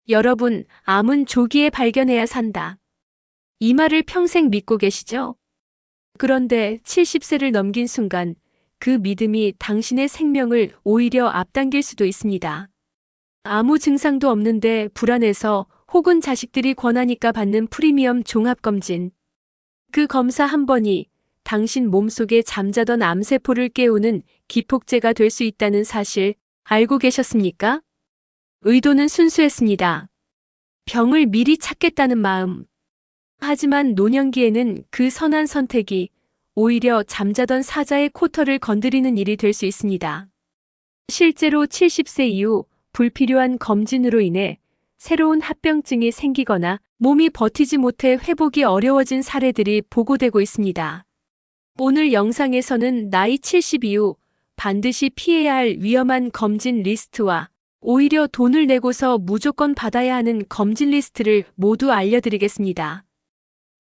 여러분, 암은 조기에 발견해야 산다. 이 말을 평생 믿고 계시죠? 그런데 70세를 넘긴 순간 그 믿음이 당신의 생명을 오히려 앞당길 수도 있습니다. 아무 증상도 없는데 불안해서 혹은 자식들이 권하니까 받는 프리미엄 종합검진. 그 검사 한 번이 당신 몸속에 잠자던 암세포를 깨우는 기폭제가 될 수 있다는 사실 알고 계셨습니까? 의도는 순수했습니다. 병을 미리 찾겠다는 마음. 하지만 노년기에는 그 선한 선택이 오히려 잠자던 사자의 코털을 건드리는 일이 될 수 있습니다. 실제로 70세 이후 불필요한 검진으로 인해 새로운 합병증이 생기거나 몸이 버티지 못해 회복이 어려워진 사례들이 보고되고 있습니다. 오늘 영상에서는 나이 70 이후 반드시 피해야 할 위험한 검진 리스트와 오히려 돈을 내고서 무조건 받아야 하는 검진 리스트를 모두 알려드리겠습니다.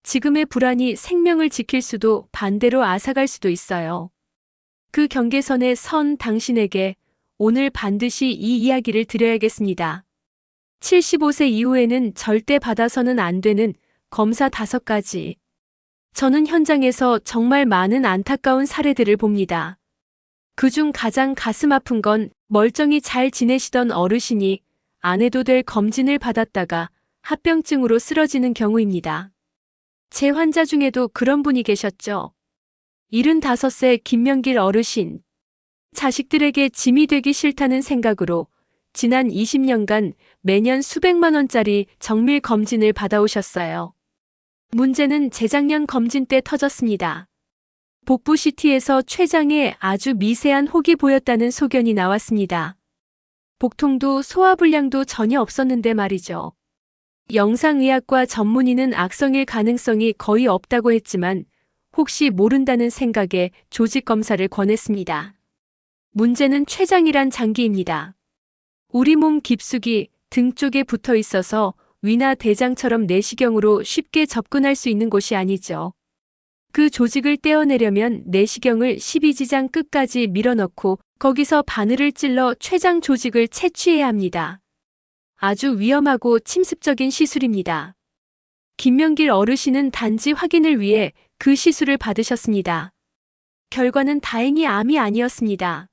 지금의 불안이 생명을 지킬 수도 반대로 앗아갈 수도 있어요. 그 경계선에 선 당신에게 오늘 반드시 이 이야기를 드려야겠습니다. 75세 이후에는 절대 받아서는 안 되는 검사 5가지. 저는 현장에서 정말 많은 안타까운 사례들을 봅니다. 그중 가장 가슴 아픈 건 멀쩡히 잘 지내시던 어르신이 안 해도 될 검진을 받았다가 합병증으로 쓰러지는 경우입니다. 제 환자 중에도 그런 분이 계셨죠. 75세 김명길 어르신. 자식들에게 짐이 되기 싫다는 생각으로 지난 20년간 매년 수백만 원짜리 정밀 검진을 받아오셨어요. 문제는 재작년 검진 때 터졌습니다. 복부 CT에서 췌장에 아주 미세한 혹이 보였다는 소견이 나왔습니다. 복통도 소화불량도 전혀 없었는데 말이죠. 영상의학과 전문의는 악성일 가능성이 거의 없다고 했지만 혹시 모른다는 생각에 조직검사를 권했습니다. 문제는 췌장이란 장기입니다. 우리 몸 깊숙이 등 쪽에 붙어 있어서 위나 대장처럼 내시경으로 쉽게 접근할 수 있는 곳이 아니죠. 그 조직을 떼어내려면 내시경을 12지장 끝까지 밀어넣고 거기서 바늘을 찔러 췌장 조직을 채취해야 합니다. 아주 위험하고 침습적인 시술입니다. 김명길 어르신은 단지 확인을 위해 그 시술을 받으셨습니다. 결과는 다행히 암이 아니었습니다.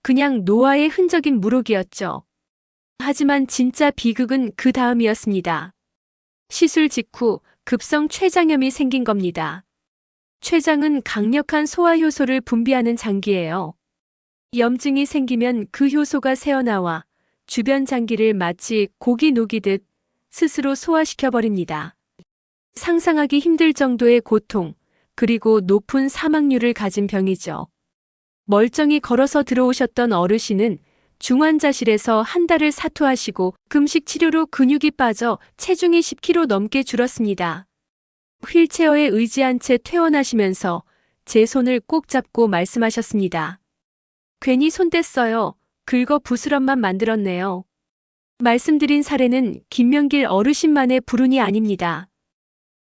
그냥 노화의 흔적인 물혹이었죠. 하지만 진짜 비극은 그 다음이었습니다. 시술 직후 급성 췌장염이 생긴 겁니다. 췌장은 강력한 소화효소를 분비하는 장기예요. 염증이 생기면 그 효소가 새어나와 주변 장기를 마치 고기 녹이듯 스스로 소화시켜버립니다. 상상하기 힘들 정도의 고통, 그리고 높은 사망률을 가진 병이죠. 멀쩡히 걸어서 들어오셨던 어르신은 중환자실에서 한 달을 사투하시고 금식 치료로 근육이 빠져 체중이 10kg 넘게 줄었습니다. 휠체어에 의지한 채 퇴원하시면서 제 손을 꼭 잡고 말씀하셨습니다. 괜히 손 뗐어요. 긁어 부스럼만 만들었네요. 말씀드린 사례는 김명길 어르신만의 불운이 아닙니다.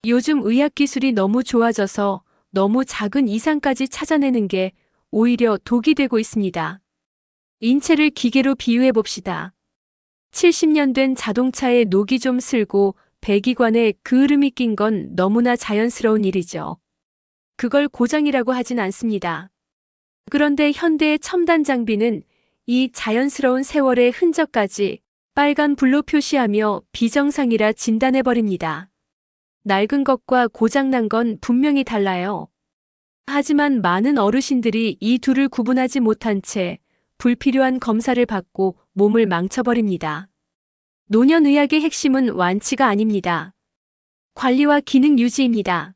요즘 의학기술이 너무 좋아져서 너무 작은 이상까지 찾아내는 게 오히려 독이 되고 있습니다. 인체를 기계로 비유해 봅시다. 70년 된 자동차에 녹이 좀 슬고 배기관에 그을음이 낀 건 너무나 자연스러운 일이죠. 그걸 고장이라고 하진 않습니다. 그런데 현대의 첨단 장비는 이 자연스러운 세월의 흔적까지 빨간 불로 표시하며 비정상이라 진단해버립니다. 낡은 것과 고장난 건 분명히 달라요. 하지만 많은 어르신들이 이 둘을 구분하지 못한 채 불필요한 검사를 받고 몸을 망쳐버립니다. 노년의학의 핵심은 완치가 아닙니다. 관리와 기능 유지입니다.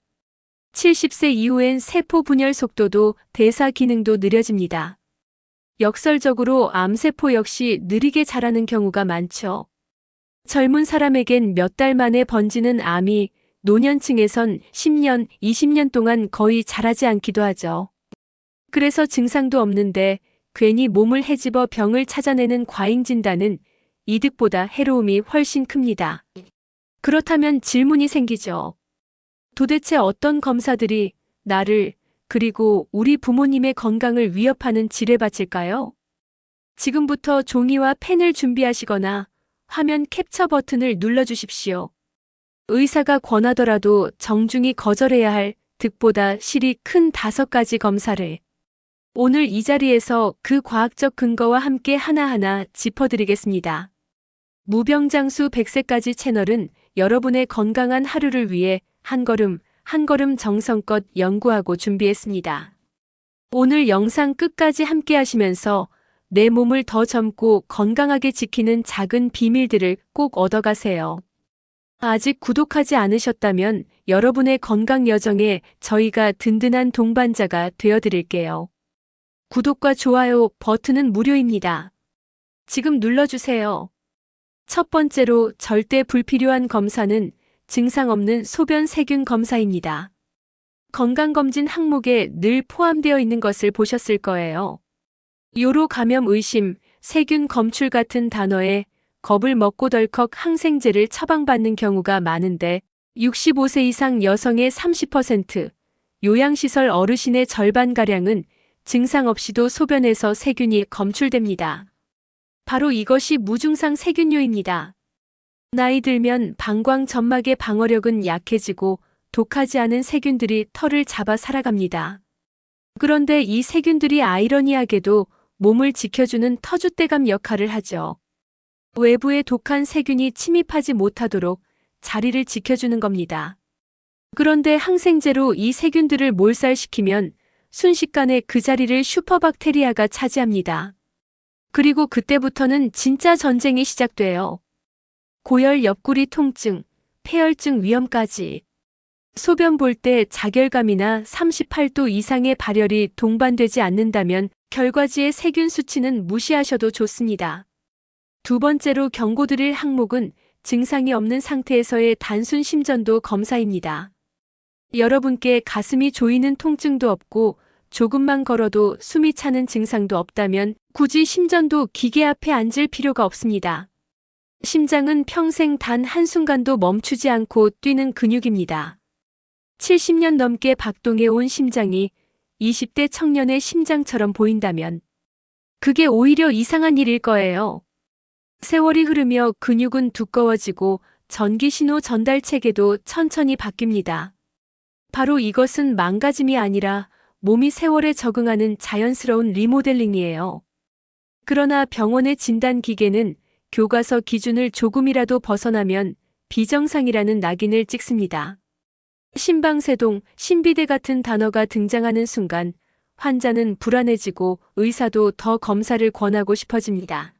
70세 이후엔 세포 분열 속도도 대사 기능도 느려집니다. 역설적으로 암세포 역시 느리게 자라는 경우가 많죠. 젊은 사람에겐 몇 달 만에 번지는 암이 노년층에선 10년, 20년 동안 거의 자라지 않기도 하죠. 그래서 증상도 없는데 괜히 몸을 헤집어 병을 찾아내는 과잉 진단은 이득보다 해로움이 훨씬 큽니다. 그렇다면 질문이 생기죠. 도대체 어떤 검사들이 나를 그리고 우리 부모님의 건강을 위협하는 지뢰밭일까요? 지금부터 종이와 펜을 준비하시거나 화면 캡처 버튼을 눌러주십시오. 의사가 권하더라도 정중히 거절해야 할 득보다 실이 큰 5가지 검사를 오늘 이 자리에서 그 과학적 근거와 함께 하나하나 짚어드리겠습니다. 무병장수 100세까지 채널은 여러분의 건강한 하루를 위해 한 걸음 한 걸음 정성껏 연구하고 준비했습니다. 오늘 영상 끝까지 함께 하시면서 내 몸을 더 젊고 건강하게 지키는 작은 비밀들을 꼭 얻어가세요. 아직 구독하지 않으셨다면 여러분의 건강 여정에 저희가 든든한 동반자가 되어드릴게요. 구독과 좋아요 버튼은 무료입니다. 지금 눌러주세요. 첫 번째로 절대 불필요한 검사는 증상 없는 소변 세균 검사입니다. 건강검진 항목에 늘 포함되어 있는 것을 보셨을 거예요. 요로 감염 의심, 세균 검출 같은 단어에 겁을 먹고 덜컥 항생제를 처방받는 경우가 많은데 65세 이상 여성의 30%, 요양시설 어르신의 절반가량은 증상 없이도 소변에서 세균이 검출됩니다. 바로 이것이 무증상 세균뇨입니다. 나이 들면 방광 점막의 방어력은 약해지고 독하지 않은 세균들이 털을 잡아 살아갑니다. 그런데 이 세균들이 아이러니하게도 몸을 지켜주는 터줏대감 역할을 하죠. 외부에 독한 세균이 침입하지 못하도록 자리를 지켜주는 겁니다. 그런데 항생제로 이 세균들을 몰살시키면 순식간에 그 자리를 슈퍼박테리아가 차지합니다. 그리고 그때부터는 진짜 전쟁이 시작돼요. 고열, 옆구리 통증, 폐혈증 위험까지. 소변 볼 때 자결감이나 38도 이상의 발열이 동반되지 않는다면 결과지의 세균 수치는 무시하셔도 좋습니다. 두 번째로 경고드릴 항목은 증상이 없는 상태에서의 단순 심전도 검사입니다. 여러분께 가슴이 조이는 통증도 없고 조금만 걸어도 숨이 차는 증상도 없다면 굳이 심전도 기계 앞에 앉을 필요가 없습니다. 심장은 평생 단 한순간도 멈추지 않고 뛰는 근육입니다. 70년 넘게 박동해 온 심장이 20대 청년의 심장처럼 보인다면 그게 오히려 이상한 일일 거예요. 세월이 흐르며 근육은 두꺼워지고 전기 신호 전달 체계도 천천히 바뀝니다. 바로 이것은 망가짐이 아니라 몸이 세월에 적응하는 자연스러운 리모델링이에요. 그러나 병원의 진단 기계는 교과서 기준을 조금이라도 벗어나면 비정상이라는 낙인을 찍습니다. 심방세동, 심비대 같은 단어가 등장하는 순간 환자는 불안해지고 의사도 더 검사를 권하고 싶어집니다.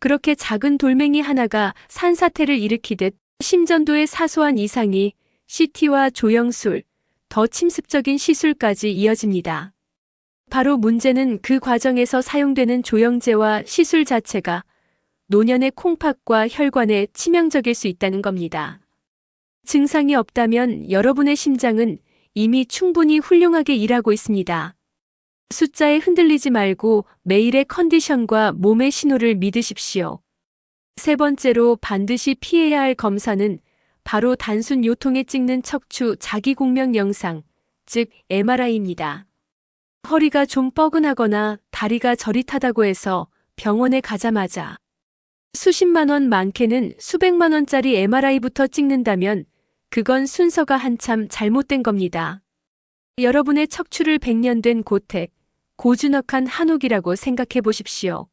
그렇게 작은 돌멩이 하나가 산사태를 일으키듯 심전도의 사소한 이상이 CT와 조영술, 더 침습적인 시술까지 이어집니다. 바로 문제는 그 과정에서 사용되는 조영제와 시술 자체가 노년의 콩팥과 혈관에 치명적일 수 있다는 겁니다. 증상이 없다면 여러분의 심장은 이미 충분히 훌륭하게 일하고 있습니다. 숫자에 흔들리지 말고 매일의 컨디션과 몸의 신호를 믿으십시오. 세 번째로 반드시 피해야 할 검사는 바로 단순 요통에 찍는 척추 자기공명 영상, 즉 MRI입니다. 허리가 좀 뻐근하거나 다리가 저릿하다고 해서 병원에 가자마자 수십만 원, 많게는 수백만 원짜리 MRI부터 찍는다면 그건 순서가 한참 잘못된 겁니다. 여러분의 척추를 100년 된 고택, 고즈넉한 한옥이라고 생각해 보십시오.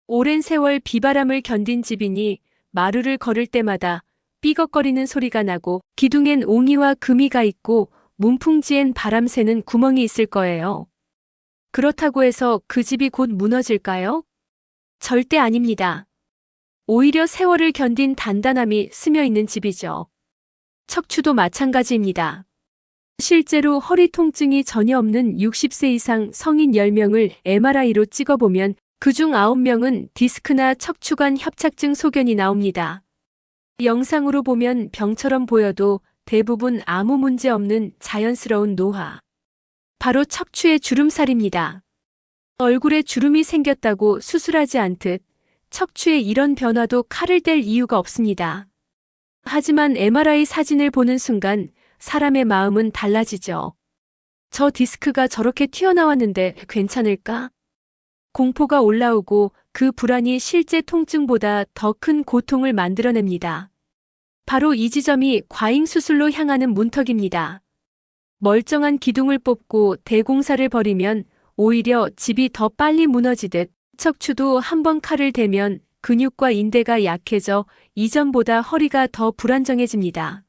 오랜 세월 비바람을 견딘 집이니 마루를 걸을 때마다 삐걱거리는 소리가 나고 기둥엔 옹이와 금이가 있고 문풍지엔 바람 새는 구멍이 있을 거예요. 그렇다고 해서 그 집이 곧 무너질까요? 절대 아닙니다. 오히려 세월을 견딘 단단함이 스며 있는 집이죠. 척추도 마찬가지입니다. 실제로 허리 통증이 전혀 없는 60세 이상 성인 10명을 MRI로 찍어보면 그중 9명은 디스크나 척추관 협착증 소견이 나옵니다. 영상으로 보면 병처럼 보여도 대부분 아무 문제 없는 자연스러운 노화. 바로 척추의 주름살입니다. 얼굴에 주름이 생겼다고 수술하지 않듯 척추에 이런 변화도 칼을 뗄 이유가 없습니다. 하지만 MRI 사진을 보는 순간 사람의 마음은 달라지죠. 저 디스크가 저렇게 튀어나왔는데 괜찮을까? 공포가 올라오고 그 불안이 실제 통증보다 더 큰 고통을 만들어냅니다. 바로 이 지점이 과잉 수술로 향하는 문턱입니다. 멀쩡한 기둥을 뽑고 대공사를 벌이면 오히려 집이 더 빨리 무너지듯 척추도 한번 칼을 대면 근육과 인대가 약해져 이전보다 허리가 더 불안정해집니다.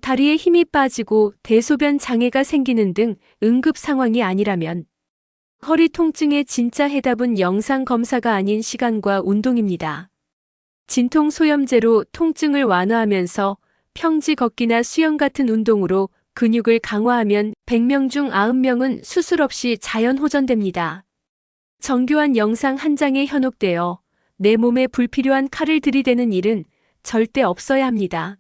다리에 힘이 빠지고 대소변 장애가 생기는 등 응급 상황이 아니라면 허리 통증의 진짜 해답은 영상 검사가 아닌 시간과 운동입니다. 진통 소염제로 통증을 완화하면서 평지 걷기나 수영 같은 운동으로 근육을 강화하면 100명 중 90명은 수술 없이 자연 호전됩니다. 정교한 영상 한 장에 현혹되어 내 몸에 불필요한 칼을 들이대는 일은 절대 없어야 합니다.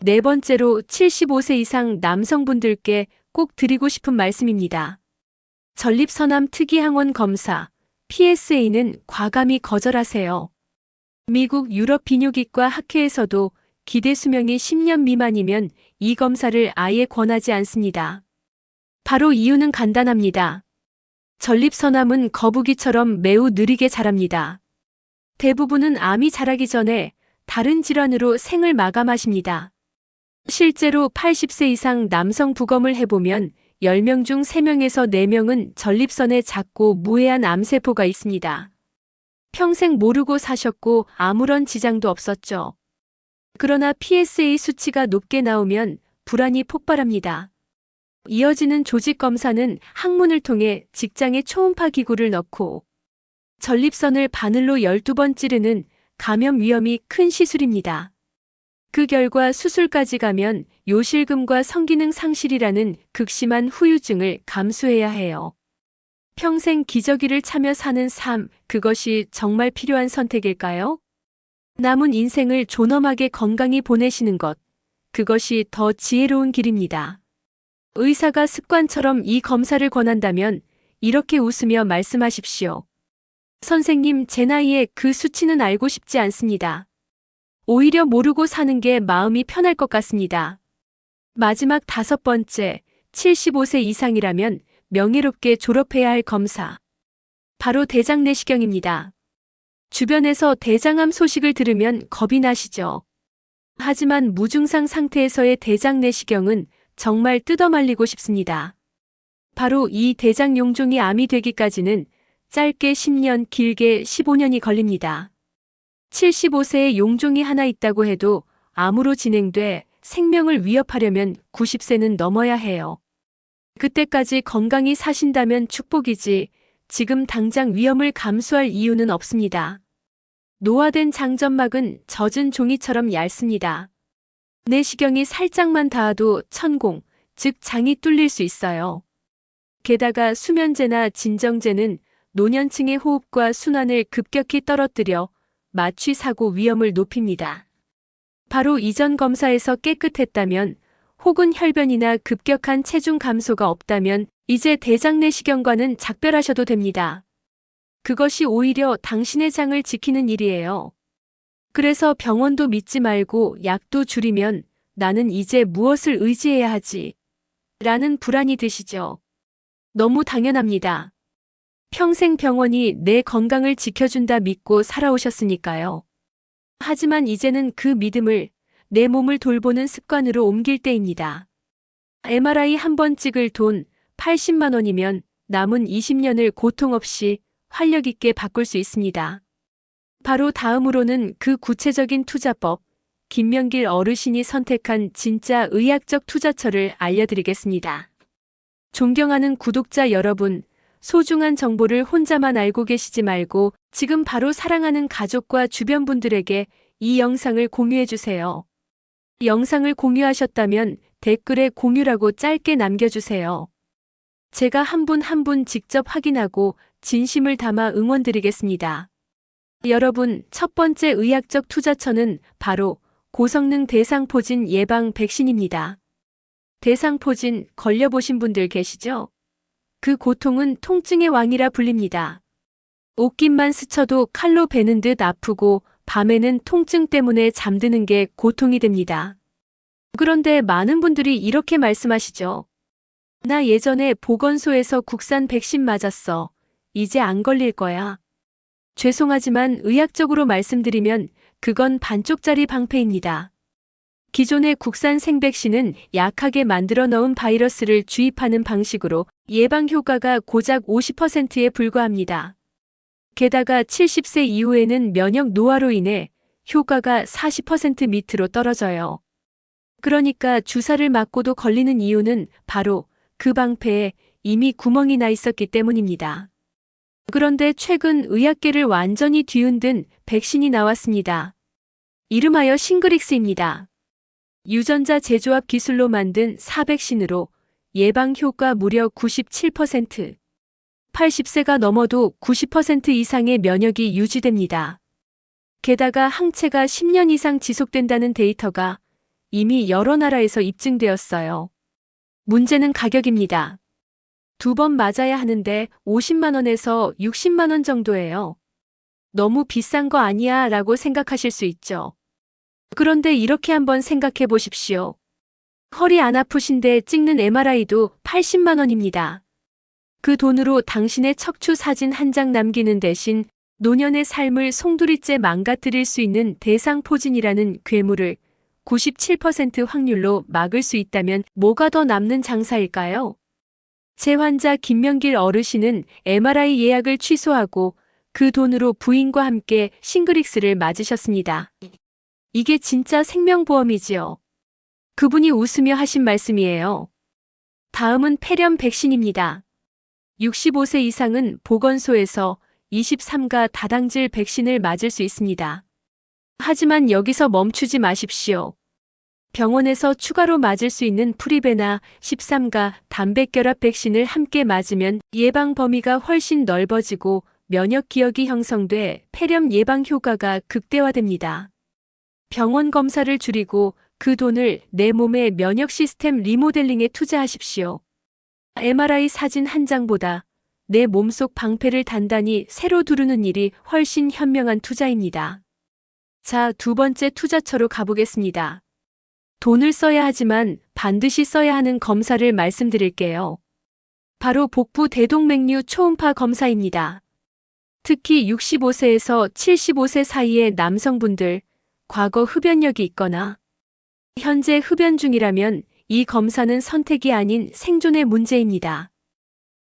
네 번째로 75세 이상 남성분들께 꼭 드리고 싶은 말씀입니다. 전립선암 특이항원 검사, PSA는 과감히 거절하세요. 미국 유럽 비뇨기과 학회에서도 기대 수명이 10년 미만이면 이 검사를 아예 권하지 않습니다. 바로 이유는 간단합니다. 전립선암은 거북이처럼 매우 느리게 자랍니다. 대부분은 암이 자라기 전에 다른 질환으로 생을 마감하십니다. 실제로 80세 이상 남성 부검을 해보면 10명 중 3명에서 4명은 전립선에 작고 무해한 암세포가 있습니다. 평생 모르고 사셨고 아무런 지장도 없었죠. 그러나 PSA 수치가 높게 나오면 불안이 폭발합니다. 이어지는 조직 검사는 항문을 통해 직장에 초음파 기구를 넣고 전립선을 바늘로 12번 찌르는 감염 위험이 큰 시술입니다. 그 결과 수술까지 가면 요실금과 성기능 상실이라는 극심한 후유증을 감수해야 해요. 평생 기저귀를 차며 사는 삶, 그것이 정말 필요한 선택일까요? 남은 인생을 존엄하게 건강히 보내시는 것, 그것이 더 지혜로운 길입니다. 의사가 습관처럼 이 검사를 권한다면 이렇게 웃으며 말씀하십시오. 선생님, 제 나이에 그 수치는 알고 싶지 않습니다. 오히려 모르고 사는 게 마음이 편할 것 같습니다. 마지막 5번째, 75세 이상이라면 명예롭게 졸업해야 할 검사. 바로 대장 내시경입니다. 주변에서 대장암 소식을 들으면 겁이 나시죠? 하지만 무증상 상태에서의 대장 내시경은 정말 뜯어말리고 싶습니다. 바로 이 대장 용종이 암이 되기까지는 짧게 10년, 길게 15년이 걸립니다. 75세에 용종이 하나 있다고 해도 암으로 진행돼 생명을 위협하려면 90세는 넘어야 해요. 그때까지 건강히 사신다면 축복이지 지금 당장 위험을 감수할 이유는 없습니다. 노화된 장점막은 젖은 종이처럼 얇습니다. 내시경이 살짝만 닿아도 천공, 즉 장이 뚫릴 수 있어요. 게다가 수면제나 진정제는 노년층의 호흡과 순환을 급격히 떨어뜨려 마취 사고 위험을 높입니다. 바로 이전 검사에서 깨끗했다면 혹은 혈변이나 급격한 체중 감소가 없다면 이제 대장 내시경과는 작별하셔도 됩니다. 그것이 오히려 당신의 장을 지키는 일이에요. 그래서 병원도 믿지 말고 약도 줄이면 나는 이제 무엇을 의지해야 하지? 라는 불안이 드시죠. 너무 당연합니다. 평생 병원이 내 건강을 지켜준다 믿고 살아오셨으니까요. 하지만 이제는 그 믿음을 내 몸을 돌보는 습관으로 옮길 때입니다. MRI 한 번 찍을 돈 80만 원이면 남은 20년을 고통 없이 활력 있게 바꿀 수 있습니다. 바로 다음으로는 그 구체적인 투자법, 김명길 어르신이 선택한 진짜 의학적 투자처를 알려드리겠습니다. 존경하는 구독자 여러분, 소중한 정보를 혼자만 알고 계시지 말고 지금 바로 사랑하는 가족과 주변 분들에게 이 영상을 공유해주세요. 영상을 공유하셨다면 댓글에 공유라고 짧게 남겨주세요. 제가 한 분 한 분 직접 확인하고 진심을 담아 응원드리겠습니다. 여러분, 첫 번째 의학적 투자처는 바로 고성능 대상포진 예방 백신입니다. 대상포진 걸려보신 분들 계시죠? 그 고통은 통증의 왕이라 불립니다. 옷깃만 스쳐도 칼로 베는 듯 아프고 밤에는 통증 때문에 잠드는 게 고통이 됩니다. 그런데 많은 분들이 이렇게 말씀하시죠. 나 예전에 보건소에서 국산 백신 맞았어. 이제 안 걸릴 거야. 죄송하지만 의학적으로 말씀드리면 그건 반쪽짜리 방패입니다. 기존의 국산 생백신은 약하게 만들어 넣은 바이러스를 주입하는 방식으로 예방 효과가 고작 50%에 불과합니다. 게다가 70세 이후에는 면역 노화로 인해 효과가 40% 밑으로 떨어져요. 그러니까 주사를 맞고도 걸리는 이유는 바로 그 방패에 이미 구멍이 나 있었기 때문입니다. 그런데 최근 의학계를 완전히 뒤흔든 백신이 나왔습니다. 이름하여 싱그릭스입니다. 유전자 재조합 기술로 만든 사백신으로 예방 효과 무려 97%, 80세가 넘어도 90% 이상의 면역이 유지됩니다. 게다가 항체가 10년 이상 지속된다는 데이터가 이미 여러 나라에서 입증되었어요. 문제는 가격입니다. 2번 맞아야 하는데 50만 원에서 60만 원 정도예요. 너무 비싼 거 아니야 라고 생각하실 수 있죠. 그런데 이렇게 한번 생각해 보십시오. 허리 안 아프신데 찍는 MRI도 80만 원입니다. 그 돈으로 당신의 척추 사진 한 장 남기는 대신 노년의 삶을 송두리째 망가뜨릴 수 있는 대상포진이라는 괴물을 97% 확률로 막을 수 있다면 뭐가 더 남는 장사일까요? 제 환자 김명길 어르신은 MRI 예약을 취소하고 그 돈으로 부인과 함께 싱그릭스를 맞으셨습니다. 이게 진짜 생명보험이지요. 그분이 웃으며 하신 말씀이에요. 다음은 폐렴 백신입니다. 65세 이상은 보건소에서 23가 다당질 백신을 맞을 수 있습니다. 하지만 여기서 멈추지 마십시오. 병원에서 추가로 맞을 수 있는 프리베나 13가 단백결합 백신을 함께 맞으면 예방 범위가 훨씬 넓어지고 면역 기억이 형성돼 폐렴 예방 효과가 극대화됩니다. 병원 검사를 줄이고 그 돈을 내 몸의 면역 시스템 리모델링에 투자하십시오. MRI 사진 한 장보다 내 몸속 방패를 단단히 새로 두르는 일이 훨씬 현명한 투자입니다. 자, 2번째 투자처로 가보겠습니다. 돈을 써야 하지만 반드시 써야 하는 검사를 말씀드릴게요. 바로 복부 대동맥류 초음파 검사입니다. 특히 65세에서 75세 사이의 남성분들, 과거 흡연력이 있거나 현재 흡연 중이라면 이 검사는 선택이 아닌 생존의 문제입니다.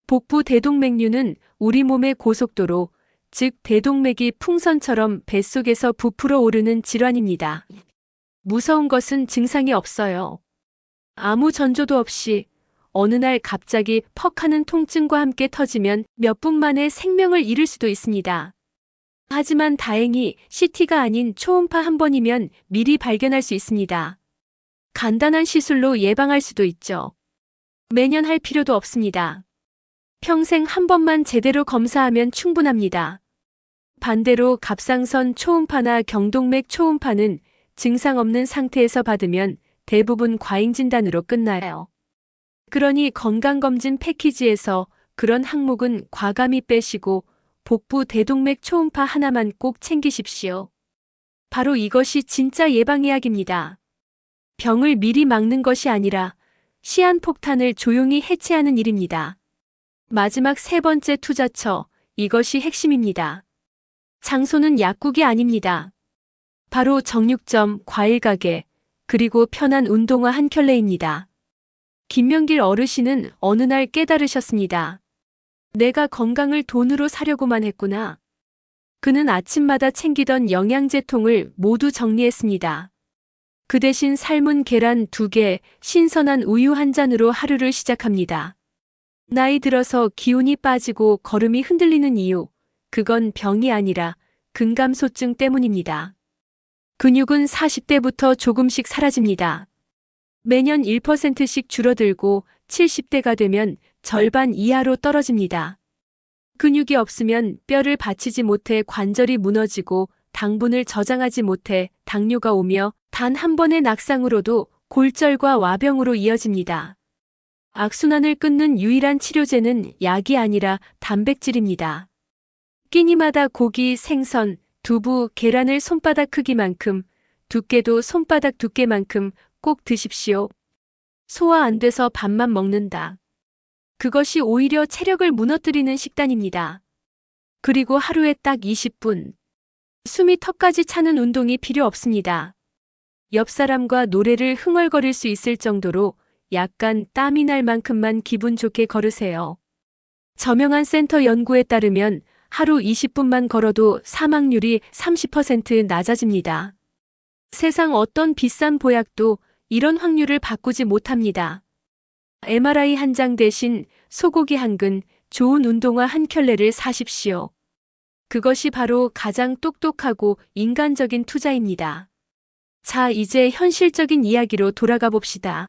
복부 대동맥류는 우리 몸의 고속도로, 즉 대동맥이 풍선처럼 뱃속에서 부풀어 오르는 질환입니다. 무서운 것은 증상이 없어요. 아무 전조도 없이 어느 날 갑자기 퍽 하는 통증과 함께 터지면 몇 분 만에 생명을 잃을 수도 있습니다. 하지만 다행히 CT가 아닌 초음파 한 번이면 미리 발견할 수 있습니다. 간단한 시술로 예방할 수도 있죠. 매년 할 필요도 없습니다. 평생 한 번만 제대로 검사하면 충분합니다. 반대로 갑상선 초음파나 경동맥 초음파는 증상 없는 상태에서 받으면 대부분 과잉 진단으로 끝나요. 그러니 건강검진 패키지에서 그런 항목은 과감히 빼시고 복부 대동맥 초음파 하나만 꼭 챙기십시오. 바로 이것이 진짜 예방의학입니다. 병을 미리 막는 것이 아니라 시한폭탄을 조용히 해체하는 일입니다. 마지막 3번째 투자처, 이것이 핵심입니다. 장소는 약국이 아닙니다. 바로 정육점, 과일가게, 그리고 편한 운동화 한 켤레입니다. 김명길 어르신은 어느 날 깨달으셨습니다. 내가 건강을 돈으로 사려고만 했구나. 그는 아침마다 챙기던 영양제통을 모두 정리했습니다. 그 대신 삶은 계란 2개, 신선한 우유 한 잔으로 하루를 시작합니다. 나이 들어서 기운이 빠지고 걸음이 흔들리는 이유, 그건 병이 아니라 근감소증 때문입니다. 근육은 40대부터 조금씩 사라집니다. 매년 1%씩 줄어들고 70대가 되면 절반 이하로 떨어집니다. 근육이 없으면 뼈를 받치지 못해 관절이 무너지고 당분을 저장하지 못해 당뇨가 오며 단 한 번의 낙상으로도 골절과 와병으로 이어집니다. 악순환을 끊는 유일한 치료제는 약이 아니라 단백질입니다. 끼니마다 고기, 생선, 두부, 계란을 손바닥 크기만큼, 두께도 손바닥 두께만큼 꼭 드십시오. 소화 안 돼서 밥만 먹는다. 그것이 오히려 체력을 무너뜨리는 식단입니다. 그리고 하루에 딱 20분. 숨이 턱까지 차는 운동이 필요 없습니다. 옆 사람과 노래를 흥얼거릴 수 있을 정도로 약간 땀이 날 만큼만 기분 좋게 걸으세요. 저명한 센터 연구에 따르면 하루 20분만 걸어도 사망률이 30% 낮아집니다. 세상 어떤 비싼 보약도 이런 확률을 바꾸지 못합니다. MRI 한 장 대신 소고기 한 근, 좋은 운동화 한 켤레를 사십시오. 그것이 바로 가장 똑똑하고 인간적인 투자입니다. 자, 이제 현실적인 이야기로 돌아가 봅시다.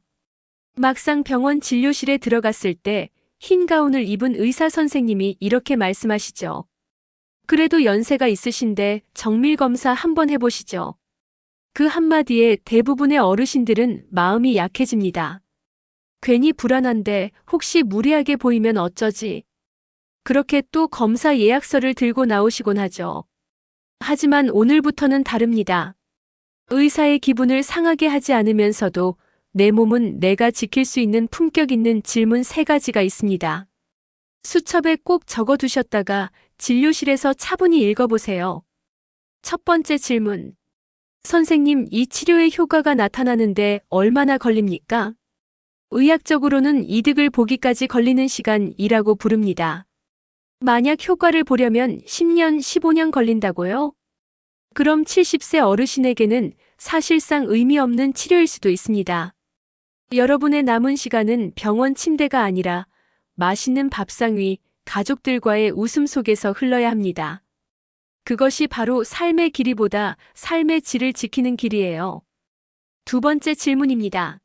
막상 병원 진료실에 들어갔을 때 흰 가운을 입은 의사 선생님이 이렇게 말씀하시죠. 그래도 연세가 있으신데 정밀 검사 한번 해보시죠. 그 한마디에 대부분의 어르신들은 마음이 약해집니다. 괜히 불안한데 혹시 무리하게 보이면 어쩌지? 그렇게 또 검사 예약서를 들고 나오시곤 하죠. 하지만 오늘부터는 다릅니다. 의사의 기분을 상하게 하지 않으면서도 내 몸은 내가 지킬 수 있는 품격 있는 질문 3가지가 있습니다. 수첩에 꼭 적어두셨다가 진료실에서 차분히 읽어보세요. 첫 번째 질문. 선생님, 이 치료의 효과가 나타나는데 얼마나 걸립니까? 의학적으로는 이득을 보기까지 걸리는 시간이라고 부릅니다. 만약 효과를 보려면 10년, 15년 걸린다고요? 그럼 70세 어르신에게는 사실상 의미 없는 치료일 수도 있습니다. 여러분의 남은 시간은 병원 침대가 아니라 맛있는 밥상 위, 가족들과의 웃음 속에서 흘러야 합니다. 그것이 바로 삶의 길이보다 삶의 질을 지키는 길이에요. 두 번째 질문입니다.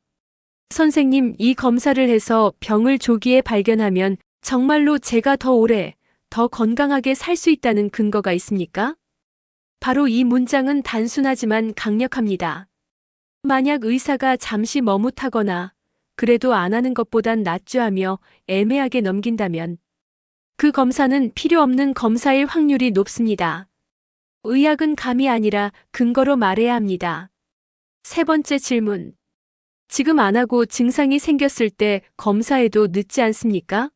선생님, 이 검사를 해서 병을 조기에 발견하면 정말로 제가 더 오래, 더 건강하게 살 수 있다는 근거가 있습니까? 바로 이 문장은 단순하지만 강력합니다. 만약 의사가 잠시 머뭇하거나 그래도 안 하는 것보단 낫죠 하며 애매하게 넘긴다면 그 검사는 필요 없는 검사일 확률이 높습니다. 의학은 감이 아니라 근거로 말해야 합니다. 세 번째 질문. 지금 안 하고 증상이 생겼을 때 검사해도 늦지 않습니까?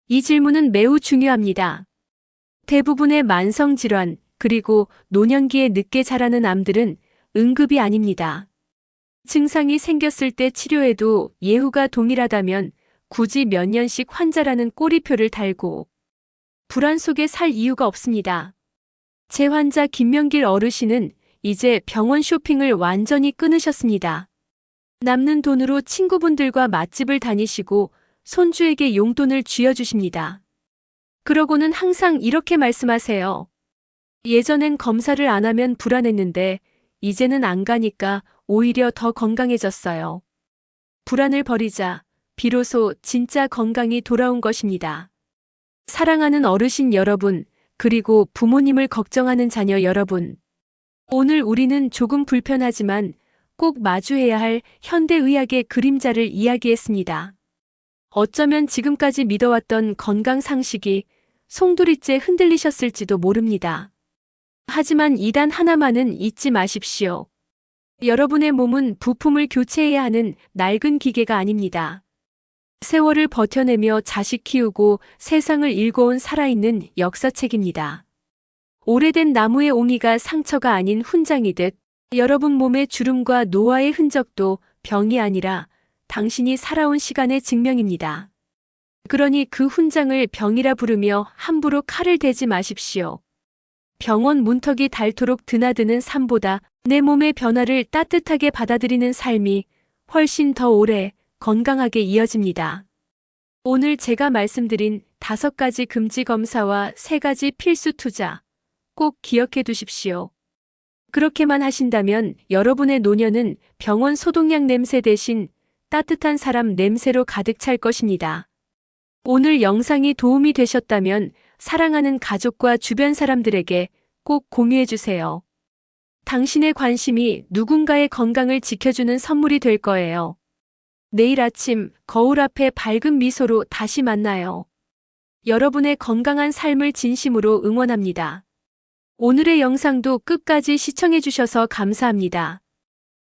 이 질문은 매우 중요합니다. 대부분의 만성질환, 그리고 노년기에 늦게 자라는 암들은 응급이 아닙니다. 증상이 생겼을 때 치료해도 예후가 동일하다면 굳이 몇 년씩 환자라는 꼬리표를 달고 불안 속에 살 이유가 없습니다. 제 환자 김명길 어르신은 이제 병원 쇼핑을 완전히 끊으셨습니다. 남는 돈으로 친구분들과 맛집을 다니시고 손주에게 용돈을 쥐어주십니다. 그러고는 항상 이렇게 말씀하세요. 예전엔 검사를 안 하면 불안했는데 이제는 안 가니까 오히려 더 건강해졌어요. 불안을 버리자 비로소 진짜 건강이 돌아온 것입니다. 사랑하는 어르신 여러분, 그리고 부모님을 걱정하는 자녀 여러분. 오늘 우리는 조금 불편하지만 꼭 마주해야 할 현대의학의 그림자를 이야기했습니다. 어쩌면 지금까지 믿어왔던 건강 상식이 송두리째 흔들리셨을지도 모릅니다. 하지만 이 단 하나만은 잊지 마십시오. 여러분의 몸은 부품을 교체해야 하는 낡은 기계가 아닙니다. 세월을 버텨내며 자식 키우고 세상을 일궈온 살아있는 역사책입니다. 오래된 나무의 옹이가 상처가 아닌 훈장이듯 여러분 몸의 주름과 노화의 흔적도 병이 아니라 당신이 살아온 시간의 증명입니다. 그러니 그 훈장을 병이라 부르며 함부로 칼을 대지 마십시오. 병원 문턱이 닳도록 드나드는 삶보다 내 몸의 변화를 따뜻하게 받아들이는 삶이 훨씬 더 오래 건강하게 이어집니다. 오늘 제가 말씀드린 5가지 금지 검사와 3가지 필수 투자 꼭 기억해 두십시오. 그렇게만 하신다면 여러분의 노년은 병원 소독약 냄새 대신 따뜻한 사람 냄새로 가득 찰 것입니다. 오늘 영상이 도움이 되셨다면 사랑하는 가족과 주변 사람들에게 꼭 공유해 주세요. 당신의 관심이 누군가의 건강을 지켜주는 선물이 될 거예요. 내일 아침 거울 앞에 밝은 미소로 다시 만나요. 여러분의 건강한 삶을 진심으로 응원합니다. 오늘의 영상도 끝까지 시청해 주셔서 감사합니다.